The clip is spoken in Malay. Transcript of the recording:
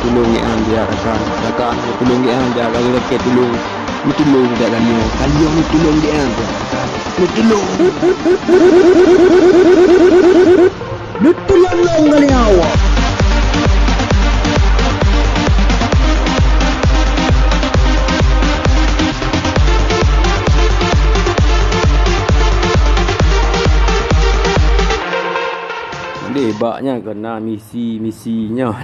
Tulungi anda rakan tulungi anda kalau ke tulung dia kalian tulung dia anda tulung ngaliawa lebaknya kena misinya